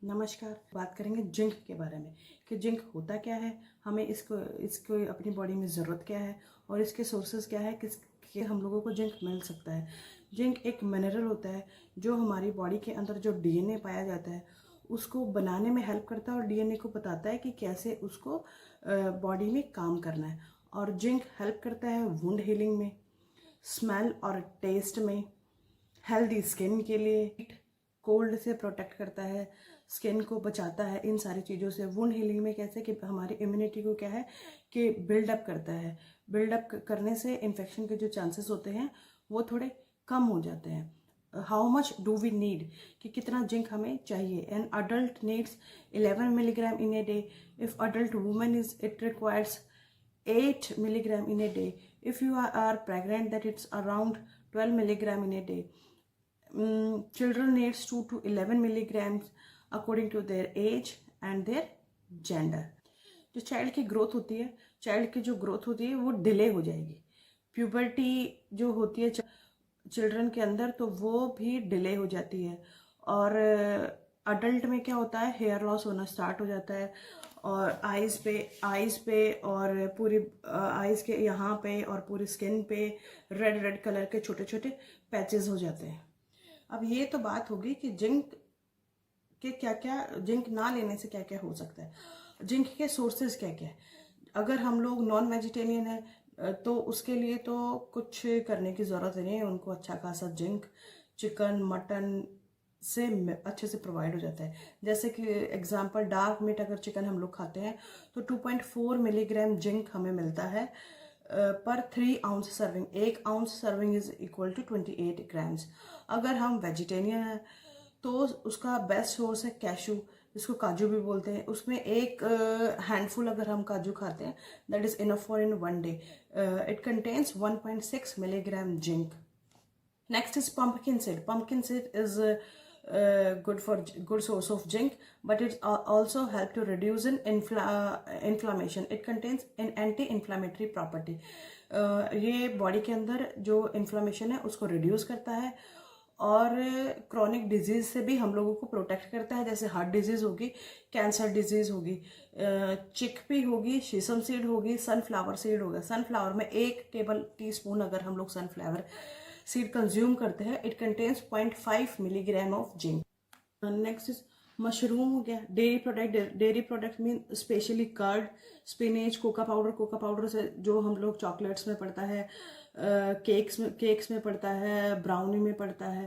नमस्कार। बात करेंगे जिंक के बारे में कि जिंक होता क्या है, हमें इसको अपनी बॉडी में ज़रूरत क्या है और इसके सोर्सेज क्या है, किसके हम लोगों को जिंक मिल सकता है। जिंक एक मिनरल होता है जो हमारी बॉडी के अंदर जो डीएनए पाया जाता है उसको बनाने में हेल्प करता है और डीएनए को बताता है कि कैसे उसको बॉडी में काम करना है। और जिंक हेल्प करता है वुंड हीलिंग में, स्मेल और टेस्ट में, हेल्दी स्किन के लिए, कोल्ड से प्रोटेक्ट करता है, स्किन को बचाता है इन सारी चीज़ों से। वुंड हीलिंग में कैसे कि हमारी इम्यूनिटी को क्या है कि बिल्डअप करता है। बिल्डअप करने से इन्फेक्शन के जो चांसेस होते हैं वो थोड़े कम हो जाते हैं। How much do we need कि कितना जिंक हमें चाहिए। An adult needs 11 milligram in a day. If adult women is it requires 8 milligram in a day. If you are pregnant, that it's around 12 milligram in a day. Children needs 2 to 11 milligrams according to their age and their gender. जो child की growth होती है, child की जो growth होती है वो delay हो जाएगी। प्यूबर्टी जो होती है चिल्ड्रन के अंदर तो वो भी डिले हो जाती है। और अडल्ट में क्या होता है, हेयर लॉस होना स्टार्ट हो जाता है और आइज़ पे और पूरी आइज़ के यहाँ पे और पूरी स्किन पे रेड कलर के छोटे छोटे पैचेस हो जाते हैं। अब ये तो बात होगी कि जिंक के क्या क्या, जिंक ना लेने से क्या क्या हो सकता है, जिंक के सोर्सेज क्या क्या है। अगर हम लोग नॉन वेजिटेरियन है तो उसके लिए तो कुछ करने की ज़रूरत नहीं है, उनको अच्छा खासा जिंक चिकन मटन से अच्छे से प्रोवाइड हो जाता है। जैसे कि एग्जांपल, डार्क मीट अगर चिकन हम लोग खाते हैं तो 2.4 मिलीग्राम जिंक हमें मिलता है पर 3 ounce serving. 1 ounce serving is equal to 28 grams. अगर हम वेजिटेरियन हैं तो उसका बेस्ट सोर्स है कैशू, जिसको काजू भी बोलते हैं। उसमें एक हैंडफुल अगर हम काजू खाते हैं that is enough for in 1 day. It contains 1.6 milligram zinc. Next is pumpkin seed. Pumpkin seed is good source of zinc, but it also help to reduce inflammation. It contains an anti-inflammatory property. ये body के अंदर जो inflammation है उसको reduce करता है और chronic disease से भी हम लोगों को प्रोटेक्ट करता है। जैसे हार्ट डिजीज होगी, कैंसर डिजीज होगी, चिकपी होगी, शीसम सीड होगी, सनफ्लावर सीड होगा। सनफ्लावर में 1 टेबल टीस्पून अगर हम लोग सनफ्लावर सीड कंज्यूम करते हैं, it contains 0.5 milligram of zinc. Next is mushroom हो गया। Dairy product mean specially curd, spinach, cocoa powder से जो हम लोग चॉकलेट्स में पड़ता है, केक्स में पड़ता है, ब्राउनी में पड़ता है,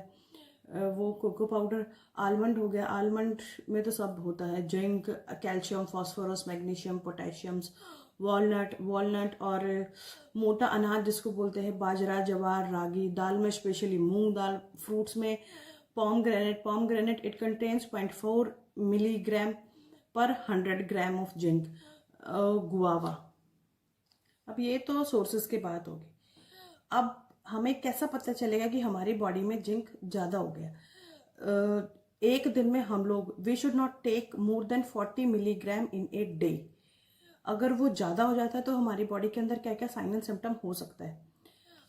वो कोको पाउडर। आलमंड हो गया, आलमंड में तो सब होता है, zinc, calcium, phosphorus, magnesium, potassiums. Walnut और मोटा अनाज जिसको बोलते हैं बाजरा, जवार, रागी। दाल में स्पेशली मूंग दाल। फ्रूट्स में पॉमग्रेनेट इट कंटेन्स 0.4 मिलीग्राम पर 100 ग्राम ऑफ जिंक। गुआवा। अब ये तो सोर्सेज की बात होगी। अब हमें कैसा पता चलेगा कि हमारी बॉडी में जिंक ज़्यादा हो गया। एक दिन में हम लोग we should not take more than 40 milligram in a day. अगर वो ज़्यादा हो जाता है तो हमारी बॉडी के अंदर क्या क्या साइन एंड सिम्टम हो सकता है।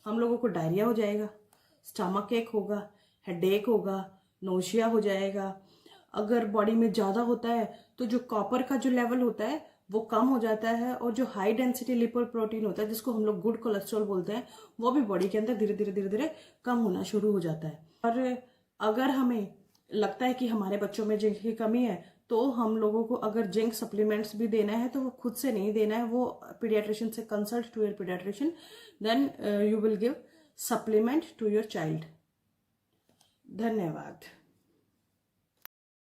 हम लोगों को डायरिया हो जाएगा, स्टमक एक होगा, हेडेक होगा, नोशिया हो जाएगा। अगर बॉडी में ज़्यादा होता है तो जो कॉपर का जो लेवल होता है वो कम हो जाता है और जो हाई डेंसिटी लिपोप्रोटीन होता है जिसको हम लोग गुड कोलेस्ट्रॉल बोलते हैं वो भी बॉडी के अंदर धीरे धीरे कम होना शुरू हो जाता है। और अगर हमें लगता है कि हमारे बच्चों में जिंक की कमी है तो हम लोगों को अगर जिंक सप्लीमेंट्स भी देना है तो वो खुद से नहीं देना है, वो पीडियाट्रिशियन से consult to your paediatrician, then you will give supplement to your child. धन्यवाद।